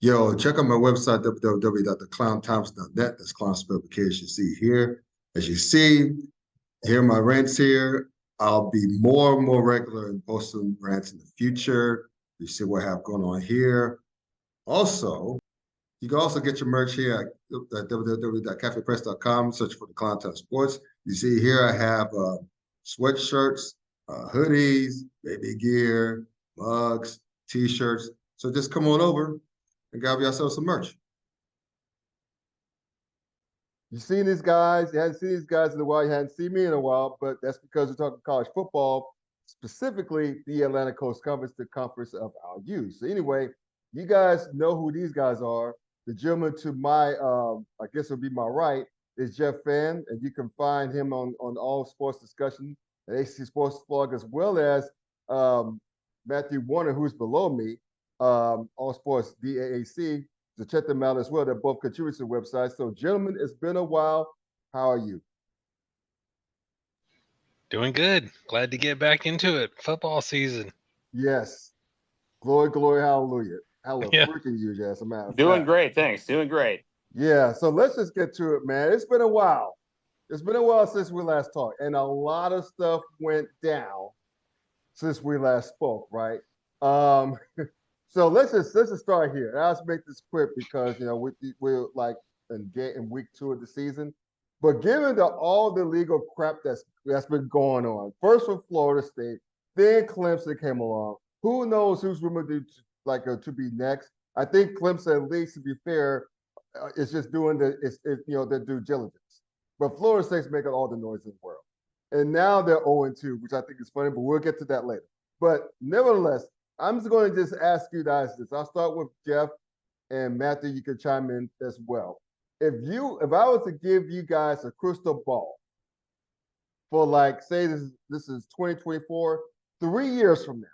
Yo, check out my website, www.theclownthompson.net. That's clown spelled with K as you see here. As you see, here are my rants here. I'll be more and more regular in posting rants in the future. You see what I have going on here. Also, you can also get your merch here at www.cafepress.com. Search for the Clown Sports. You see here I have sweatshirts, hoodies, baby gear, mugs, t-shirts. So just come on over and grab yourself some merch. You've seen these guys. You hadn't seen these guys in a while. You hadn't seen me in a while, but that's because we're talking college football, specifically the Atlantic Coast Conference, the conference of our youth. So anyway, you guys know who these guys are. The gentleman to my, I guess it would be my right, is Jeff Fan, and you can find him on all sports discussion at ACC Sports Blog, as well as um, Matthew Warner, who's below me, All Sports DAAC. So check them out as well. They're both contributors to the website. So, gentlemen, it's been a while. How are you? Doing good. Glad to get back into it. Football season. Yes. Glory, glory, hallelujah. Hallelujah. Yeah. Freaking you, as a matter of Doing fact. great, thanks. Doing great. Yeah. So let's just get to it, man. It's been a while. It's been a while since we last talked, and a lot of stuff went down since we last spoke, right? Um, so let's just start here. And I'll just make this quick because we're like in week 2 of the season. But given all the legal crap that's been going on, first from Florida State, then Clemson came along. Who knows who's rumored to be next? I think Clemson, at least to be fair, is just doing their due diligence. But Florida State's making all the noise in the world. And now they're 0-2, which I think is funny, but we'll get to that later. But nevertheless, I'm just going to just ask you guys this. I'll start with Jeff and Matthew. You can chime in as well. If I was to give you guys a crystal ball for say this is 2024, 3 years from now,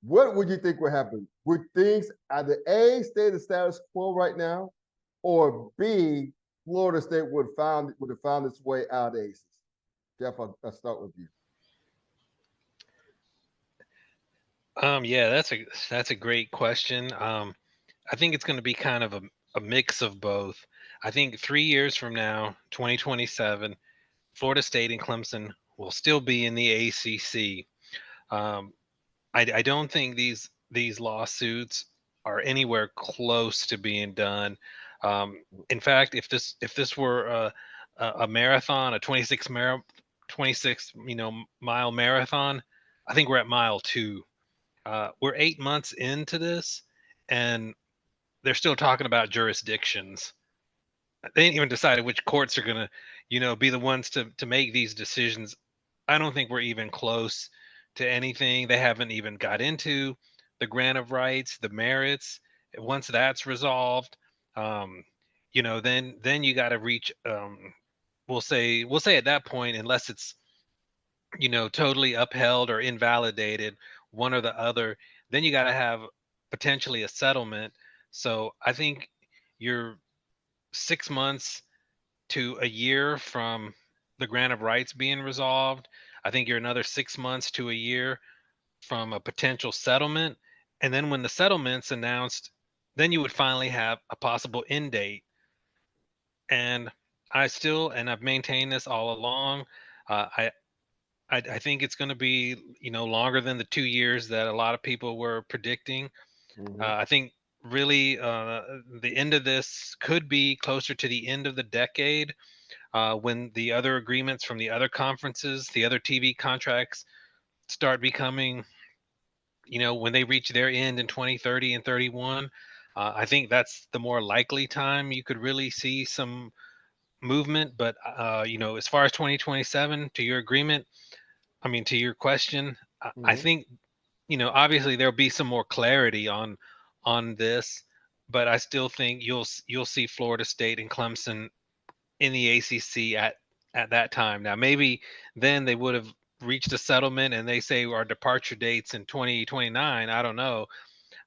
what would you think would happen? Would things either A, stay the status quo right now, or B, Florida State would have found its way out of the ACC? Jeff, I'll start with you. Yeah, that's a great question. I think it's going to be kind of a mix of both. I think 3 years from now, 2027, Florida State and Clemson will still be in the ACC. Um, I don't think these lawsuits are anywhere close to being done. In fact, if this were a marathon, a 26 mile marathon, I think we're at mile 2. We're 8 months into this, and they're still talking about jurisdictions. They ain't even decided which courts are gonna, be the ones to make these decisions. I don't think we're even close to anything. They haven't even got into the grant of rights, the merits. Once that's resolved, um, then you got to reach. We'll say at that point, unless it's totally upheld or invalidated, one or the other, then you got to have potentially a settlement. So I think you're 6 months to a year from the grant of rights being resolved. I think you're another 6 months to a year from a potential settlement. And then when the settlement's announced, then you would finally have a possible end date. And I've maintained this all along. Uh, I, I think it's going to be, longer than the 2 years that a lot of people were predicting. I think really the end of this could be closer to the end of the decade, when the other agreements from the other conferences, the other TV contracts start becoming, when they reach their end in 2030 and 31. I think that's the more likely time you could really see some movement. But, as far as 2027, to your agreement, to your question, I think, obviously there'll be some more clarity on this, but I still think you'll see Florida State and Clemson in the ACC at that time. Now, maybe then they would have reached a settlement and they say our departure dates in 2029. I don't know,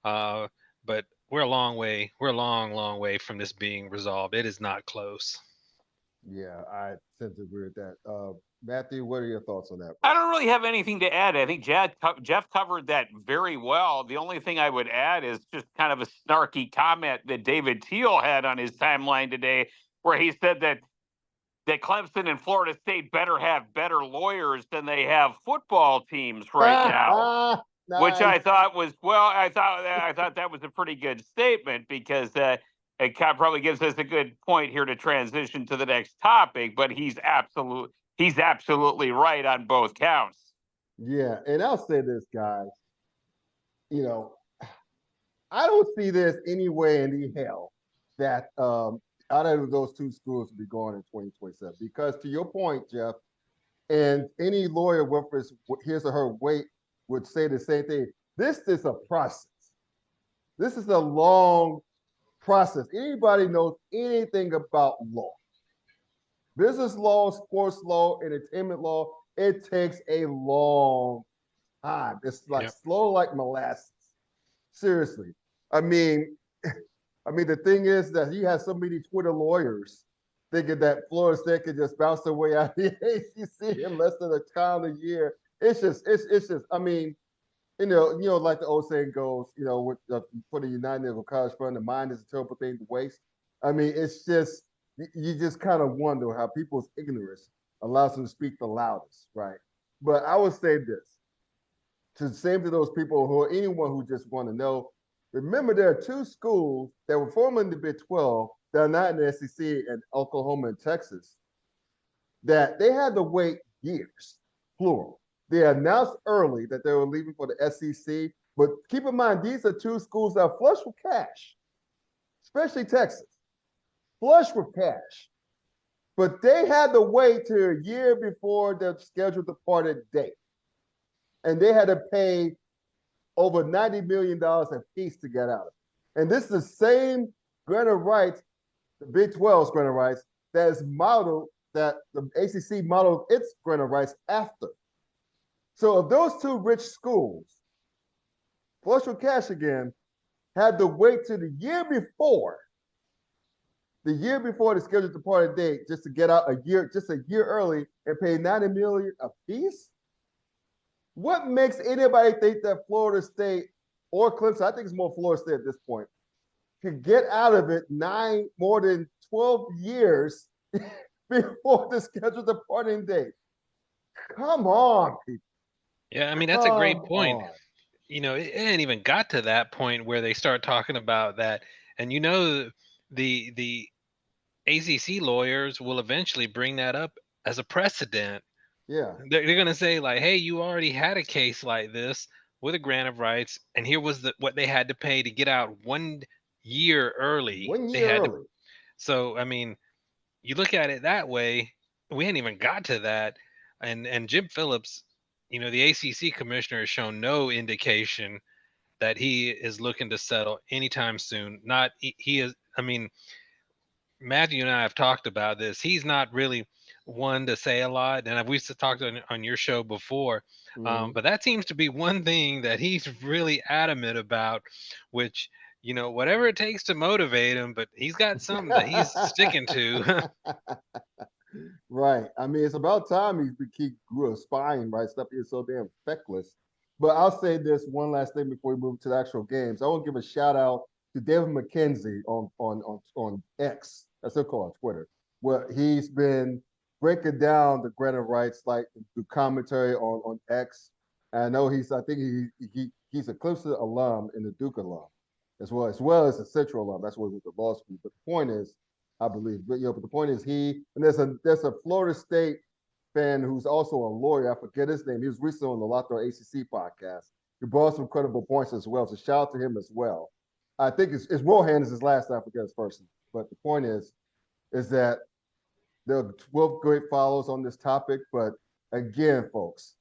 but we're a long way. We're a long, long way from this being resolved. It is not close. Yeah, I tend to agree with that. Matthew, what are your thoughts on that, I bro? don't really have anything to add. I think Jeff covered that very well. The only thing I would add is just kind of a snarky comment that David Teal had on his timeline today, where he said that Clemson and Florida State better have better lawyers than they have football teams right now. Which I Nice. thought was I thought that was a pretty good statement because it probably gives us a good point here to transition to the next topic. But he's absolutely right on both counts. Yeah, and I'll say this, guys. You know, I don't see this any way in the hell that either of those two schools will be going in 2027. Because to your point, Jeff, and any lawyer with his or her weight would say the same thing. This is a process. This is a long process. Anybody knows anything about law, business law, sports law, entertainment law, it takes a long time. It's like Yep. slow like molasses. Seriously. I mean, the thing is that he has so many Twitter lawyers thinking that Florida State could just bounce their way out of the ACC in less than a calendar year. It's just. I mean, like the old saying goes, with for the United of College Fund, the mind is a terrible thing to waste. I mean, it's just you just kind of wonder how people's ignorance allows them to speak the loudest, right? But I would say this to same to those people who are anyone who just want to know. Remember, there are two schools that were formerly in the Big 12 that are not in the SEC in Oklahoma and Texas that they had to wait years, plural. They announced early that they were leaving for the SEC, but keep in mind, these are two schools that are flush with cash, especially Texas, flush with cash. But they had to wait till a year before their scheduled departed date. And they had to pay over $90 million a piece to get out of it. And this is the same grant of rights, the Big 12's grant of rights, that is modeled, that the ACC modeled its grant of rights after. So if those two rich schools, flush with cash again, had to wait till the year before the scheduled departed date, just to get out a year early and pay $90 million a piece, what makes anybody think that Florida State or Clemson, I think it's more Florida State at this point, could get out of it more than 12 years before the scheduled departing date? Come on, people. Yeah, I mean that's a great Come point. on. It ain't even got to that point where they start talking about that, and the ACC lawyers will eventually bring that up as a precedent. Yeah. They're gonna say like, "Hey, you already had a case like this with a grant of rights, and here was what they had to pay to get out 1 year early. One They year had to." early. So I mean, you look at it that way. We ain't even got to that, and Jim Phillips, the ACC commissioner, has shown no indication that he is looking to settle anytime soon. Not he is. I mean, Matthew and I have talked about this. He's not really one to say a lot, and we've talked on your show before. Mhm. But that seems to be one thing that he's really adamant about, which whatever it takes to motivate him. But he's got something that he's sticking to. Right. I mean, it's about time he grew a spine, right? Stop being so damn feckless. But I'll say this one last thing before we move to the actual games. I want to give a shout out to David McKenzie on X, as they're called Twitter, where he's been breaking down the grant of rights, like the commentary on X. And I know I think he's a Clemson alum and a Duke alum, as a Central alum. That's what he went to law school. But the point is, I believe. But the point is there's a Florida State fan who's also a lawyer. I forget his name. He was recently on the Locked On ACC podcast. He brought some credible points as well. So shout out to him as well. I think it's Rohan is his last name. I forget his first name. But the point is that there are 12 great follows on this topic. But again, folks,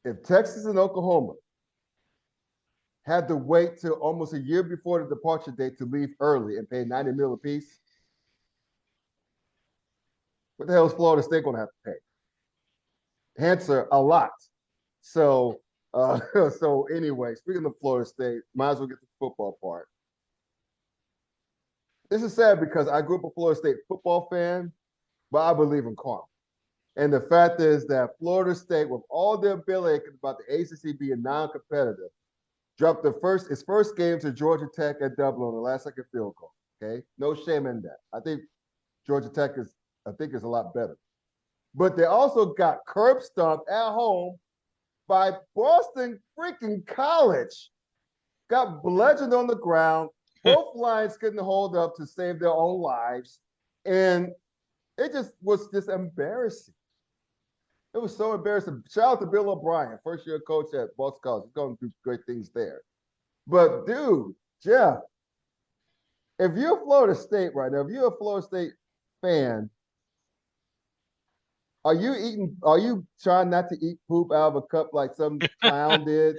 if Texas and Oklahoma had to wait till almost a year before the departure date to leave early and pay $90 million apiece, what the hell is Florida State going to have to pay? Answer, a lot. So, so anyway, speaking of Florida State, might as well get to the football part. this is sad because I grew up a Florida State football fan, but I believe in karma. And the fact is that Florida State, with all their ability about the ACC being non-competitive, dropped its first game to Georgia Tech at Dublin on the last second field goal. Okay, no shame in that. I think Georgia Tech is a lot better. But they also got curb stomped at home by Boston freaking College. Got bludgeoned on the ground. Both lines couldn't hold up to save their own lives. And it just was just embarrassing. It was so embarrassing. Shout out to Bill O'Brien, first year coach at Boston College. He's going to do great things there. But dude, Jeff, if you're Florida State right now, if you're a Florida State fan, are you trying not to eat poop out of a cup like some clown did?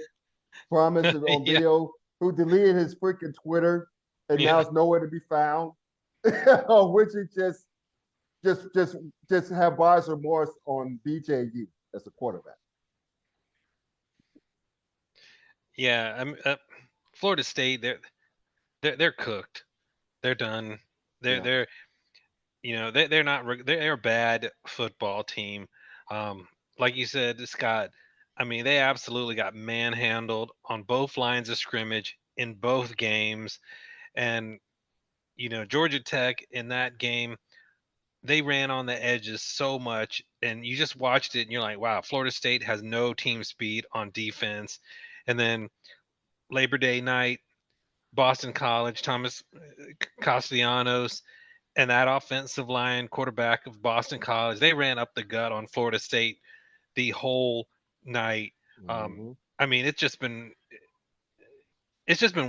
Promise on Yeah. video, who deleted his freaking Twitter and now Yeah. it's nowhere to be found. Which he just have buyer's remorse on BJU as a quarterback. Yeah, I'm Florida State. They're cooked. They're done. They're Yeah. they're they're not they're a bad football team. Like you said, Scott. I mean, they absolutely got manhandled on both lines of scrimmage in both games, and Georgia Tech in that game, they ran on the edges so much, and you just watched it, and you're like, wow, Florida State has no team speed on defense, and then Labor Day night, Boston College, Thomas Castellanos, and that offensive line quarterback of Boston College, they ran up the gut on Florida State the whole night. I mean, it's just been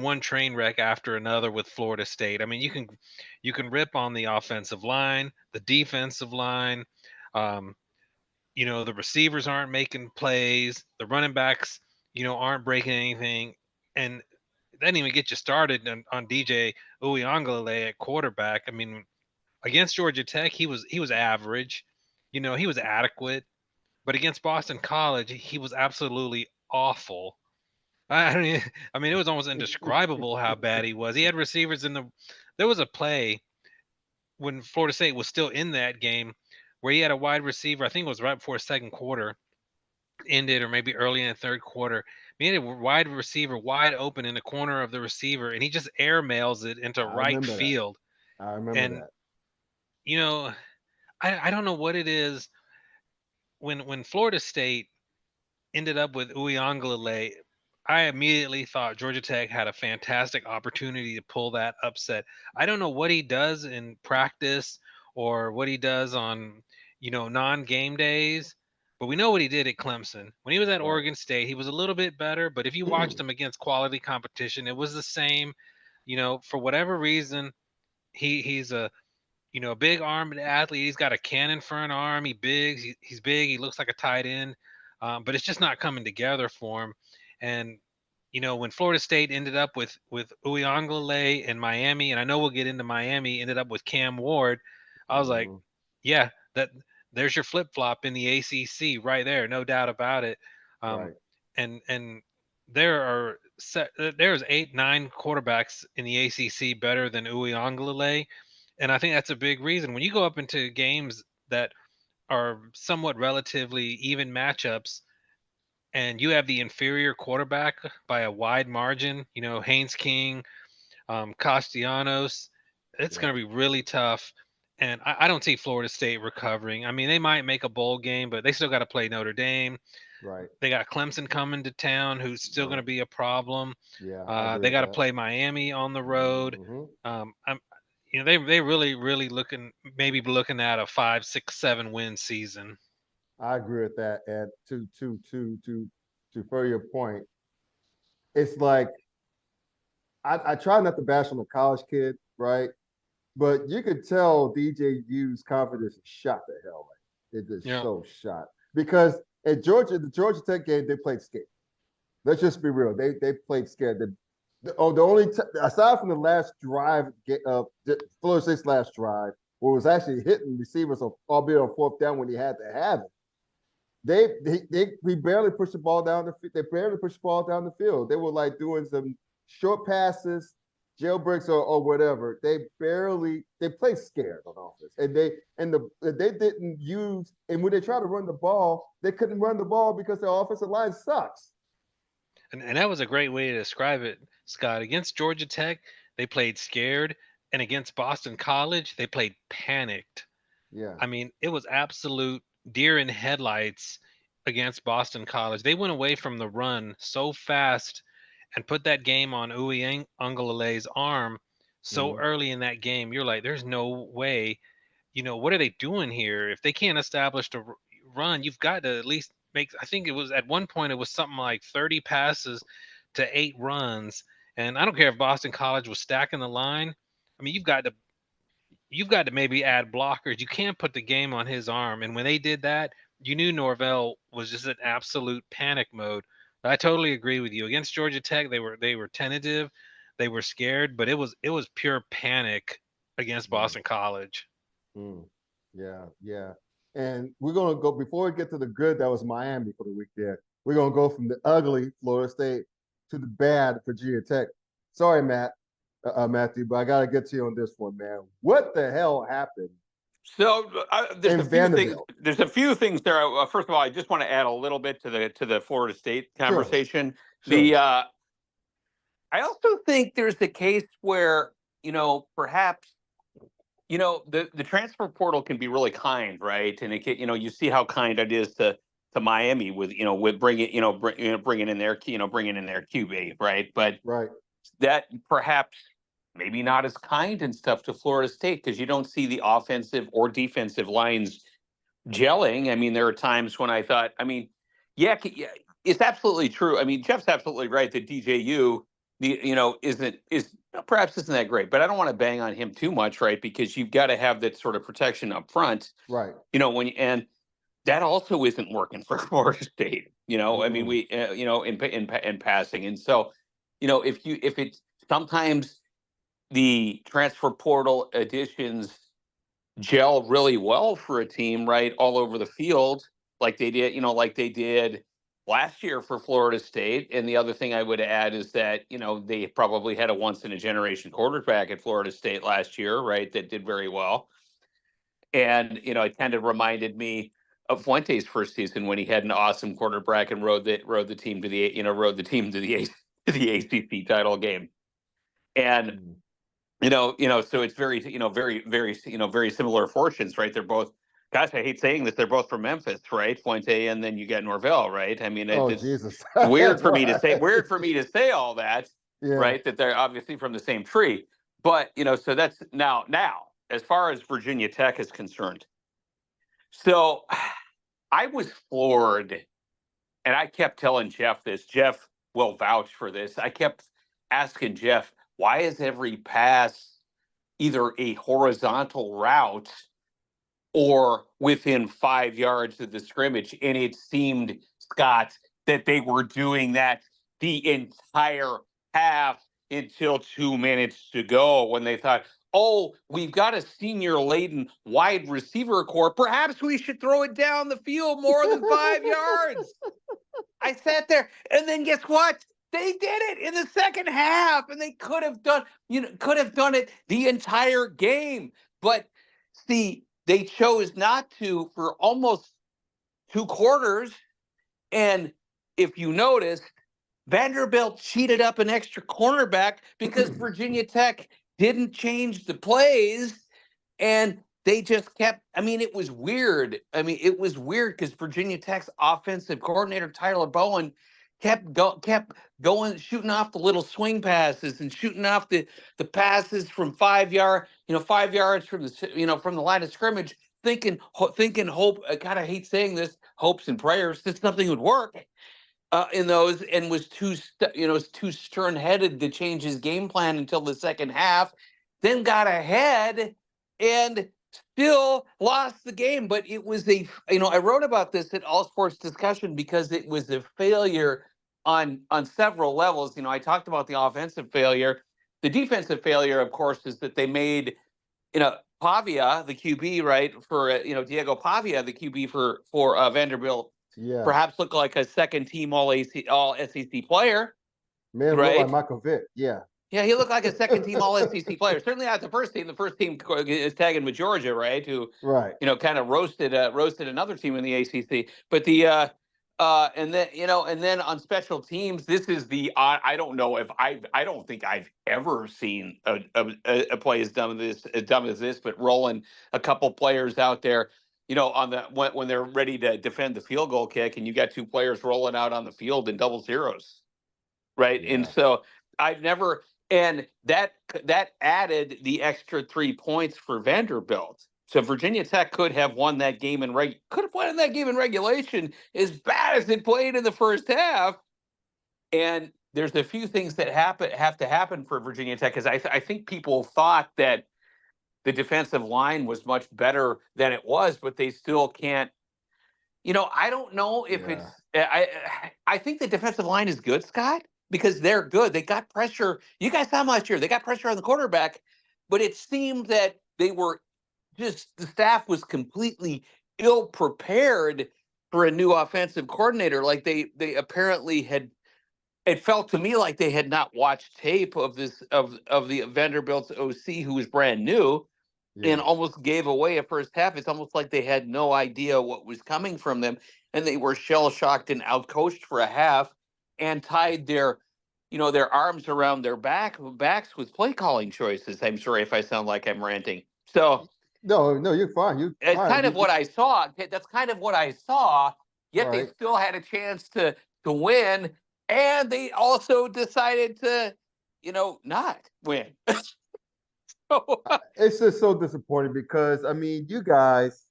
one train wreck after another with Florida State. I mean, you can rip on the offensive line, the defensive line. Um, the receivers aren't making plays, the running backs, aren't breaking anything, and that didn't even get you started on DJ Uyunglele at quarterback. I mean, against Georgia Tech, he was average. He was adequate, but against Boston College, he was absolutely awful. I mean, it was almost indescribable how bad he was. He had receivers in the. There was a play when Florida State was still in that game where he had a wide receiver. I think it was right before second quarter ended, or maybe early in the third quarter. He had a wide receiver wide open in the corner of the receiver, and he just air mails it into right field. I remember And that. I don't know what it is when Florida State ended up with Uyunglele. I immediately thought Georgia Tech had a fantastic opportunity to pull that upset. I don't know what he does in practice or what he does on, non-game days, but we know what he did at Clemson. When he was at Right. Oregon State, he was a little bit better, but if you watched him against quality competition, it was the same. For whatever reason, he's a big armed athlete. He's got a cannon for an arm. He's big. He looks like a tight end, but it's just not coming together for him. And when Florida State ended up with Uyunglele in Miami, and I know we'll get into Miami, ended up with Cam Ward. I was like, yeah, there's your flip flop in the ACC right there, no doubt about it. Right. And there's 8-9 quarterbacks in the ACC better than Uyunglele. And I think that's a big reason. When you go up into games that are somewhat relatively even matchups and you have the inferior quarterback by a wide margin, Haynes King, Castellanos, it's going to be really tough. And I don't see Florida State recovering. I mean, they might make a bowl game, but they still got to play Notre Dame. Right. They got Clemson coming to town, who's still going to be a problem. Yeah. They got to play Miami on the road. They really maybe looking at a 5, 6, 7 win season. I agree with that. And to further your point, it's like I try not to bash on the college kid, right? But you could tell DJU's confidence is shot to hell. Right? It is so shot because at the Georgia Tech game, they played scared. Let's just be real. They played scared. The only aside from the last drive, Florida State's last drive, where it was actually hitting receivers, albeit on fourth down when he had to have it. We barely pushed the ball down the field. They barely pushed the ball down the field. They were like doing some short passes jailbreaks or whatever, they play scared on offense, and they didn't use, and when they try to run the ball, they couldn't run the ball because their offensive line sucks. And that was a great way to describe it, Scott. Against Georgia Tech, they played scared, and against Boston College, they played panicked. Yeah. I mean, it was absolute deer in headlights against Boston College. They went away from the run so fast and put that game on Uwe Ungalale's arm so early in that game. You're like, there's no way. What are they doing here? If they can't establish the run, you've got to at least make. I think it was at one point it was something like 30 passes to 8 runs. And I don't care if Boston College was stacking the line. I mean, you've got to maybe add blockers. You can't put the game on his arm. And when they did that, you knew Norvell was just in absolute panic mode. But I totally agree with you. Against Georgia Tech, they were tentative, they were scared, but it was pure panic against Boston College. Yeah, yeah. And we're gonna go before we get to the good. That was Miami for the week there. We're gonna go from the ugly Florida State to the bad Virginia Tech. Sorry, Matthew, but I gotta get to you on this one, man. What the hell happened? So In Vanderbilt? There's a few things there. First of all, I just want to add a little bit to the Florida State conversation. Sure. I also think there's the case where perhaps the transfer portal can be really kind, right? And it can, you see how kind it is to Miami with bringing in their QB, right? But Right. that perhaps maybe not as kind and stuff to Florida State because you don't see the offensive or defensive lines gelling. I mean, there are times when I thought, yeah, it's absolutely true. I mean, Jeff's absolutely right that DJU, perhaps isn't that great, but I don't want to bang on him too much, right? Because you've got to have that sort of protection up front, right? And that also isn't working for Florida State. I mean, we, in passing, and so, if it's sometimes the transfer portal additions gel really well for a team, right, all over the field, like they did last year for Florida State. And the other thing I would add is that, they probably had a once in a generation quarterback at Florida State last year, right, that did very well. And, it kind of reminded me of Fuente's first season when he had an awesome quarterback and rode the team to the ACC title game. And so it's very, very similar fortunes, right? They're both, gosh, I hate saying this, they're both from Memphis, right? Fuente, and then you got Norvell, right? I mean, it's Jesus. weird for me to say all that, yeah. Right? That they're obviously from the same tree, but so that's now as far as Virginia Tech is concerned. So I was floored, and I kept telling Jeff this. Jeff will vouch for this. I kept asking Jeff, why is every pass either a horizontal route or within 5 yards of the scrimmage? And it seemed, Scott, that they were doing that the entire half until 2 minutes to go when they thought, oh, we've got a senior-laden wide receiver core. Perhaps we should throw it down the field more than 5 yards. I sat there, and then guess what? They did it in the second half, and they could have done it the entire game. But see, they chose not to for almost 2 quarters. And if you notice, Vanderbilt cheated up an extra cornerback because Virginia Tech didn't change the plays, and they just kept. It was weird. It was weird because Virginia Tech's offensive coordinator Tyler Bowen kept going, shooting off the little swing passes and shooting off the passes from 5 yards from the line of scrimmage, thinking hope. God, I hate saying this, hopes and prayers that something would work in those, and was too stern-headed to change his game plan until the second half. Then got ahead and still lost the game. But it was I wrote about this at All Sports Discussion because it was a failure on several levels. I talked about the offensive failure. The defensive failure, of course, is that they made, Pavia, the QB, right, for, Diego Pavia, the QB for Vanderbilt, perhaps look like a second team all SEC player. Man, right? Like Michael Vick. Yeah. Yeah, he looked like a second-team All-SEC player. Certainly not the first team. The first team is tagging with Georgia, right? Who, Right. kind of roasted another team in the ACC. But and then on special teams, this is I don't know if I don't think I've ever seen a play as dumb as this. But rolling a couple players out there, on when they're ready to defend the field goal kick, and you got two players rolling out on the field in double zeros, right? Yeah. And so I've never. And that added the extra 3 points for Vanderbilt. So Virginia Tech could have won that game in regulation, as bad as it played in the first half. And there's a few things that have to happen for Virginia Tech, because I think people thought that the defensive line was much better than it was, but they still can't. I don't know if it's. I think the defensive line is good, Scott, because they're good. They got pressure. You guys saw them last year. They got pressure on the quarterback, but it seemed that they were the staff was completely ill prepared for a new offensive coordinator. Like they apparently had. It felt to me like they had not watched tape of the Vanderbilt's OC, who was brand new, and almost gave away a first half. It's almost like they had no idea what was coming from them, and they were shell-shocked and outcoached for a half, and tied their arms around their backs with play calling choices. I'm sorry if I sound like I'm ranting. So No, you're fine. it's kind of what I saw. That's kind of what I saw. Yet they Right. still had a chance to win, and they also decided to, not win. It's just so disappointing because you guys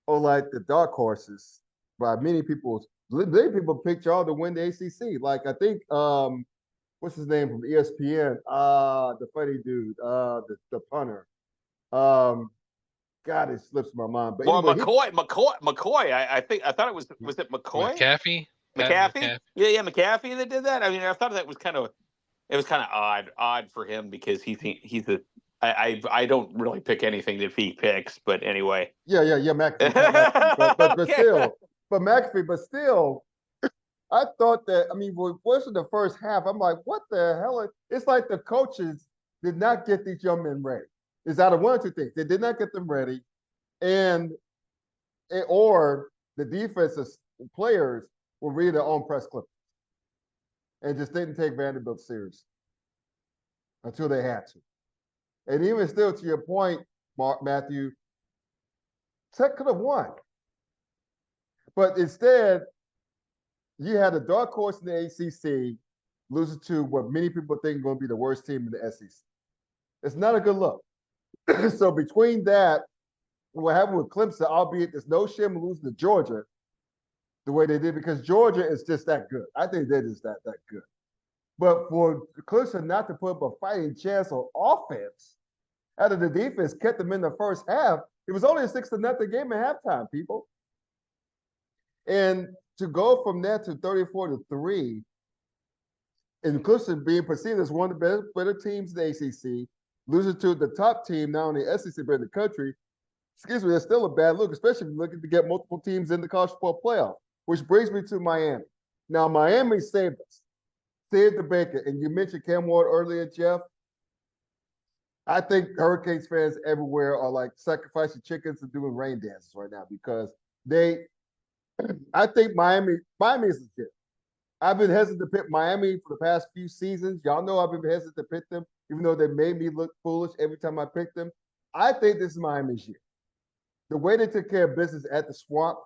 are like the dark horses by many people. Many people picked y'all to win the ACC. Like I think what's his name from ESPN? The funny dude, the punter. God, it slips my mind. But Well, anyway, McCoy. I thought it was it McCoy? McAfee? McAfee? Yeah, McAfee that did that. I mean, I thought that was kind of odd for him, because he's a. I don't really pick anything that he picks, but anyway. yeah, McAfee. But still, I thought that. What's in the first half? I'm like, what the hell? It's like the coaches did not get these young men ready. It's out of one or two things. They did not get them ready, or the defensive players will read their own press clippings and just didn't take Vanderbilt serious until they had to. And even still, to your point, Matthew, Tech could have won. But instead, you had a dark horse in the ACC losing to what many people think is going to be the worst team in the SEC. It's not a good look. So between that, what happened with Clemson, albeit there's no shame in losing to Georgia the way they did, because Georgia is just that good. I think they're just that good. But for Clemson not to put up a fighting chance on offense, out of the defense kept them in the first half, it was only a 6-0 game at halftime, people. And to go from that to 34-3, and Clemson being perceived as one of the better teams in the ACC, losing to the top team now in the SEC, but in the country, that's still a bad look, especially if you're looking to get multiple teams in the college football playoff, which brings me to Miami. Now, Miami saved us, saved the bacon. And you mentioned Cam Ward earlier, Jeff. I think Hurricanes fans everywhere are like sacrificing chickens and doing rain dances right now, because I think Miami is legit. I've been hesitant to pick Miami for the past few seasons. Y'all know I've been hesitant to pick them, even though they made me look foolish every time I pick them. I think this is Miami's year. The way they took care of business at the Swamp,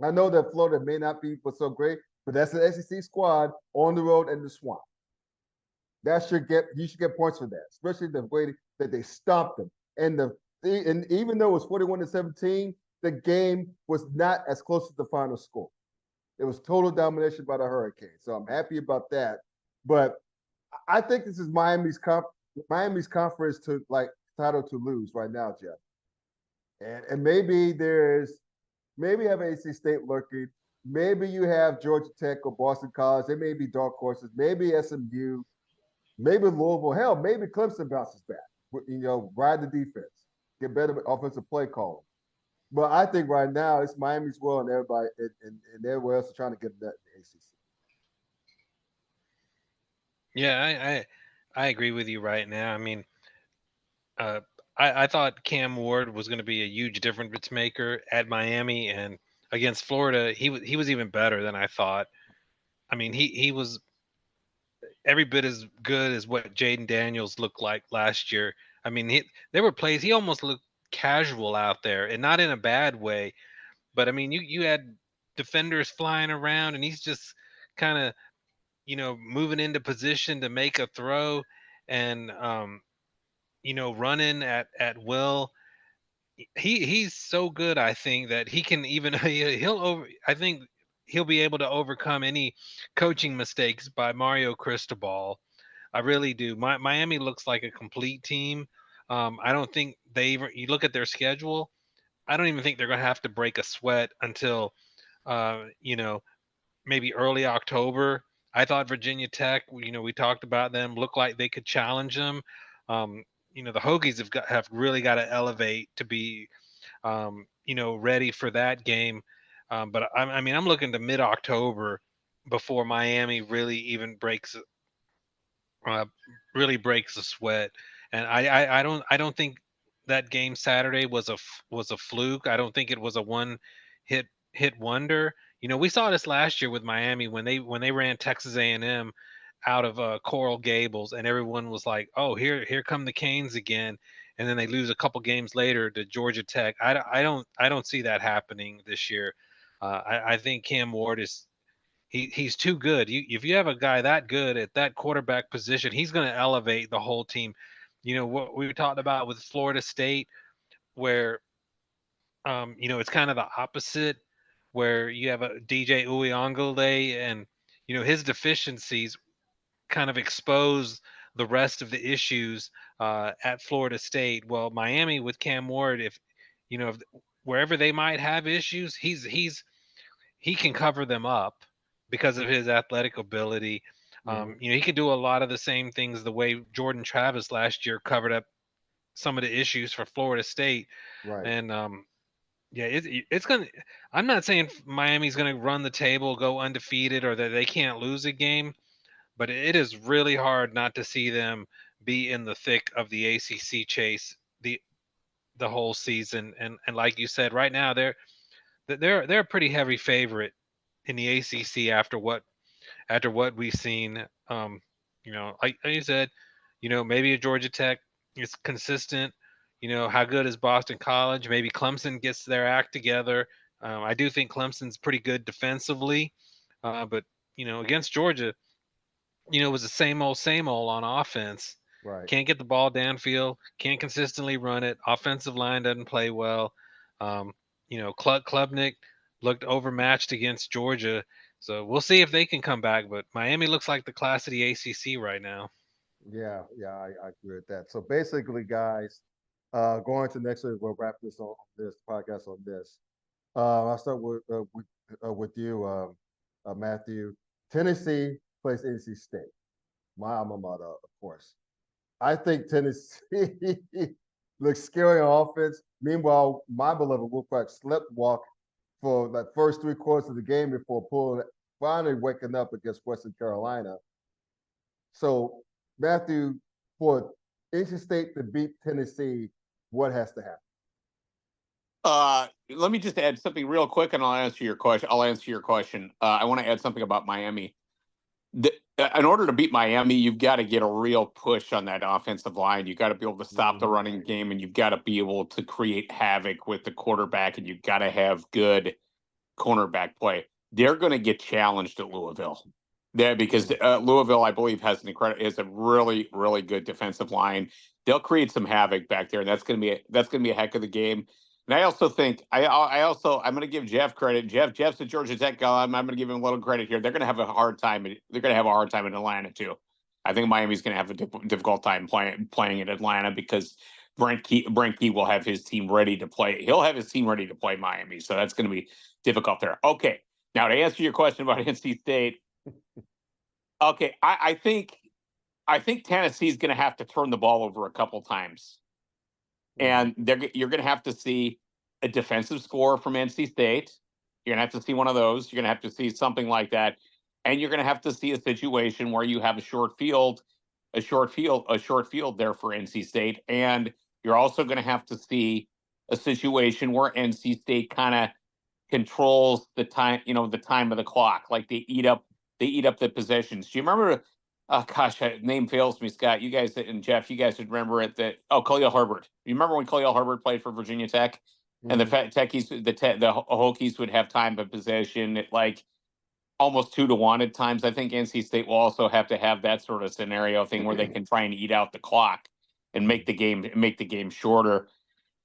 I know that Florida may not be so great, but that's an SEC squad on the road in the Swamp. You should get points for that, especially the way that they stopped them. And even though it was 41-17, the game was not as close as the final score. It was total domination by the Hurricanes. So I'm happy about that. But I think this is Miami's conference title to lose right now, Jeff. And maybe have AC State lurking. Maybe you have Georgia Tech or Boston College. They may be dark horses. Maybe SMU. Maybe Louisville. Hell, maybe Clemson bounces back. Ride the defense, get better offensive play calling. But I think right now it's Miami's well, and everybody and everywhere else is trying to get that in the ACC. Yeah, I agree with you right now. I mean, uh, I thought Cam Ward was going to be a huge difference maker at Miami, and against Florida, he was even better than I thought. I mean, he was every bit as good as what Jaden Daniels looked like last year. I mean, there were plays he almost looked casual out there, and not in a bad way. But I mean, you had defenders flying around, and he's just kind of moving into position to make a throw, and running at will. He's so good, I think, that he can even he'll over. I think he'll be able to overcome any coaching mistakes by Mario Cristobal. I really do. Miami looks like a complete team. I don't think they even. You look at their schedule. I don't even think they're going to have to break a sweat until, uh, you know, maybe early October. I thought Virginia Tech. We talked about them. Looked like they could challenge them. Um, the Hokies have really got to elevate to be, ready for that game. But I mean, I'm looking to mid October before Miami uh, really breaks a sweat. And I don't think that game Saturday was a fluke. I don't think it was a one hit hit wonder. We saw this last year with Miami when they ran Texas A&M out of Coral Gables, and everyone was like, "Oh, here come the Canes again." And then they lose a couple games later to Georgia Tech. I don't see that happening this year. I think Cam Ward he's too good. If you have a guy that good at that quarterback position, he's going to elevate the whole team. What we talked about with Florida State, where it's kind of the opposite, where you have a DJ Uyonglele, and his deficiencies kind of expose the rest of the issues at Florida State. Well, Miami with Cam Ward, if wherever they might have issues, he can cover them up because of his athletic ability. Mhm. He can do a lot of the same things the way Jordan Travis last year covered up some of the issues for Florida State. Right. And yeah, it's gonna. I'm not saying Miami's gonna run the table, go undefeated, or that they can't lose a game, but it is really hard not to see them be in the thick of the ACC chase the whole season. And like you said, right now they're a pretty heavy favorite in the ACC after what we've seen. Like you said, maybe a Georgia Tech is consistent. How good is Boston College? Maybe Clemson gets their act together. I do think Clemson's pretty good defensively, but against Georgia, it was the same old on offense. Right. Can't get the ball downfield. Can't consistently run it. Offensive line doesn't play well. Klubnik looked overmatched against Georgia. So we'll see if they can come back. But Miami looks like the class of the ACC right now. Yeah, yeah, I agree with that. So basically, guys, going to next week, we'll wrap this podcast on this. I'll start with you, Matthew. Tennessee plays NC State, my alma mater, of course. I think Tennessee looks scary on offense. Meanwhile, my beloved Wolfpack slept walk for the first 3 quarters of the game before finally waking up against Western Carolina. So, Matthew, for NC State to beat Tennessee, what has to happen? Let me just add something real quick, and I'll answer your question. I want to add something about Miami. In order to beat Miami, you've got to get a real push on that offensive line. You've got to be able to stop the running game, and you've got to be able to create havoc with the quarterback, and you've got to have good cornerback play. They're going to get challenged at Louisville. There, because Louisville, I believe, has a really, really good defensive line. They'll create some havoc back there, and that's going to be a heck of the game. And I also think I'm going to give Jeff credit. Jeff's a Georgia Tech guy. I'm going to give him a little credit here. They're going to have a hard time. They're going to have a hard time in Atlanta too. I think Miami's going to have a difficult time playing in Atlanta because Brent Key will have his team ready to play. He'll have his team ready to play Miami, so that's going to be difficult there. Okay, now to answer your question about NC State. Okay, I think Tennessee's going to have to turn the ball over a couple times, and you're going to have to see a defensive score from NC State. You're going to have to see one of those. You're going to have to see something like that, and you're going to have to see a situation where you have a short field, a short field there for NC State. And you're also going to have to see a situation where NC State kind of controls the time, the time of the clock. Like they eat up the possessions. Do you remember? Oh gosh, name fails me, Scott. You guys and Jeff, you guys would remember it. Khalil Herbert. You remember when Khalil Herbert played for Virginia Tech, and the Techies, the Hokies would have time of possession at like almost 2-1 at times. I think NC State will also have to have that sort of scenario thing where they can try and eat out the clock and make the game shorter.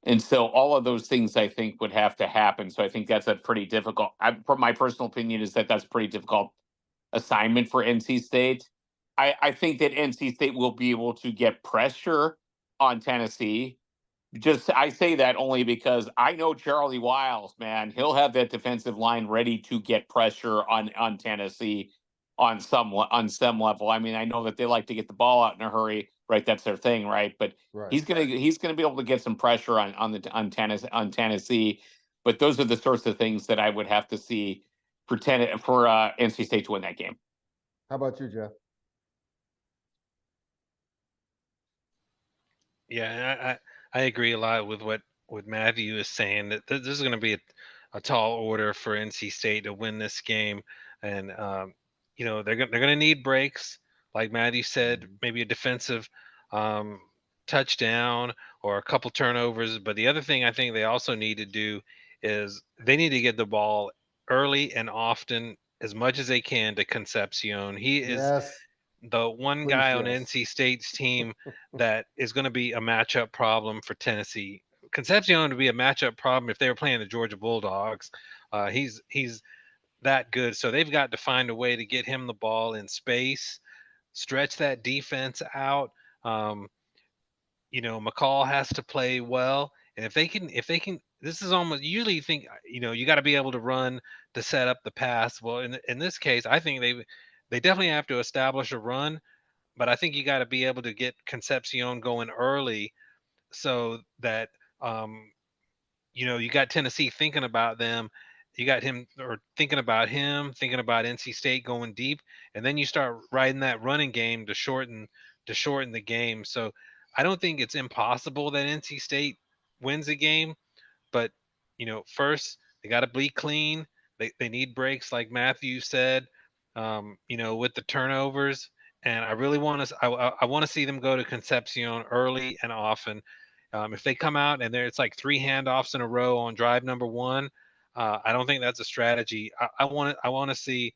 And so all of those things I think would have to happen. So I think that's a pretty difficult. From my personal opinion, is that's a pretty difficult assignment for NC State. I think that NC State will be able to get pressure on Tennessee. I say that only because I know Charlie Wiles, man. He'll have that defensive line ready to get pressure on Tennessee on some level. I mean, I know that they like to get the ball out in a hurry, right? That's their thing, right? But he's gonna be able to get some pressure on Tennessee. But those are the sorts of things that I would have to see for NC State to win that game. How about you, Jeff? Yeah, I agree a lot with what Matthew is saying, that this is going to be a tall order for NC State to win this game, and they're going to need breaks, like Matthew said, maybe a defensive touchdown or a couple turnovers. But the other thing I think they also need to do is they need to get the ball early and often, as much as they can, to Concepcion. He is the one guy on NC State's team that is going to be a matchup problem for Tennessee. Concepcion would be a matchup problem if they were playing the Georgia Bulldogs. He's that good, so they've got to find a way to get him the ball in space, stretch that defense out. McCall has to play well, and if they can, this is almost usually you think you got to be able to run to set up the pass. Well, in this case, I think they definitely have to establish a run, but I think you got to be able to get Concepcion going early so that you got Tennessee thinking about them. You got him thinking about NC State going deep, and then you start riding that running game to shorten the game. So I don't think it's impossible that NC State wins the game, but first they got to bleed clean. They need breaks, like Matthew said, with the turnovers. And I really want to I want to see them go to Concepcion early and often. If they come out and it's like 3 handoffs in a row on drive number 1, I don't think that's a strategy. I want to see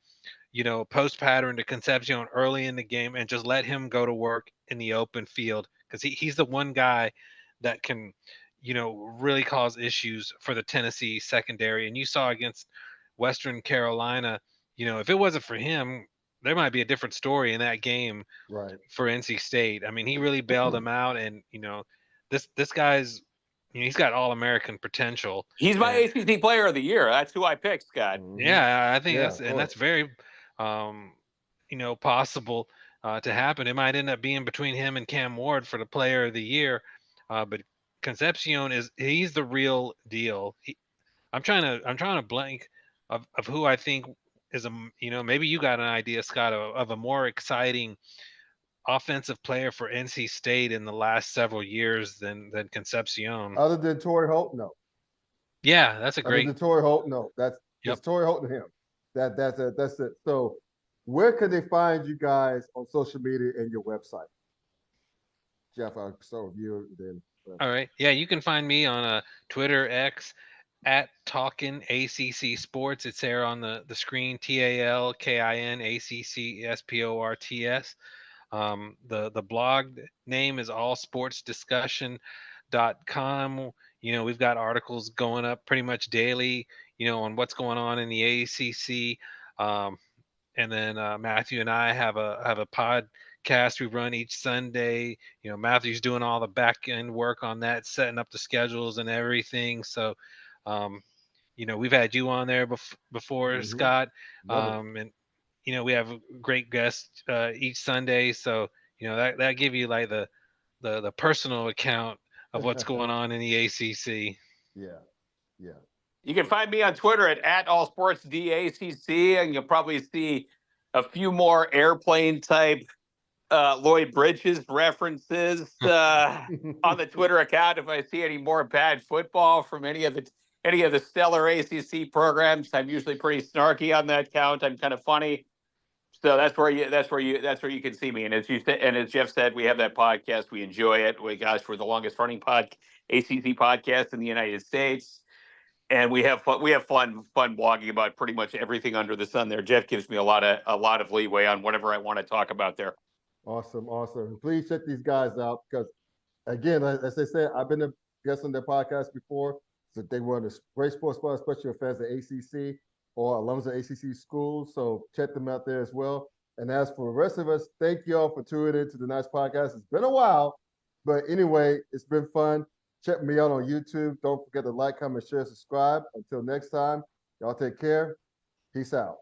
post pattern to Concepcion early in the game and just let him go to work in the open field, because he's the one guy that can really cause issues for the Tennessee secondary. And you saw against Western Carolina, if it wasn't for him, there might be a different story in that game for NC State. I mean, he really bailed them out, and this guy's he's got All-American potential. He's my ACC Player of the Year. That's who I picked, Scott. Yeah, I think that's very possible to happen. It might end up being between him and Cam Ward for the Player of the Year, but Concepcion he's the real deal. I'm trying to blank of who I think is maybe you got an idea, Scott, of a more exciting offensive player for NC State in the last several years than Concepcion. Other than Torrey Holt, no. Yeah, that's a great. Other than Torrey Holt, no. That's Torrey Holt and him. That's it. So, where can they find you guys on social media and your website? Jeff, I'll start with you then. All right. Yeah, you can find me on Twitter, X, at Talkin ACC Sports. It's there on the screen. TALKIN ACC SPORTS. The blog name is allsportsdiscussion.com. We've got articles going up pretty much daily, on what's going on in the ACC. And then Matthew and I have a podcast we run each Sunday. Matthew's doing all the back end work on that, setting up the schedules and everything. So, we've had you on there before, Scott. And we have great guests each Sunday. So, that give you like the personal account of what's going on in the ACC. Yeah. You can find me on Twitter at allsportsdacc, and you'll probably see a few more airplane type Lloyd Bridges references on the Twitter account. If I see any more bad football from any of the stellar ACC programs, I'm usually pretty snarky on that count. I'm kind of funny. So that's where you can see me. And as Jeff said, we have that podcast. We enjoy it. We're the longest running ACC podcast in the United States. And we have fun blogging about pretty much everything under the sun there. Jeff gives me a lot of leeway on whatever I want to talk about there. Awesome. And please check these guys out because, again, as they said, I've been a guest on their podcast before. So they were a great sports bar, especially fans of ACC or alums of ACC schools. So check them out there as well. And as for the rest of us, thank you all for tuning in to the Nice Podcast. It's been a while, but anyway, it's been fun. Check me out on YouTube. Don't forget to like, comment, share, subscribe. Until next time, y'all take care. Peace out.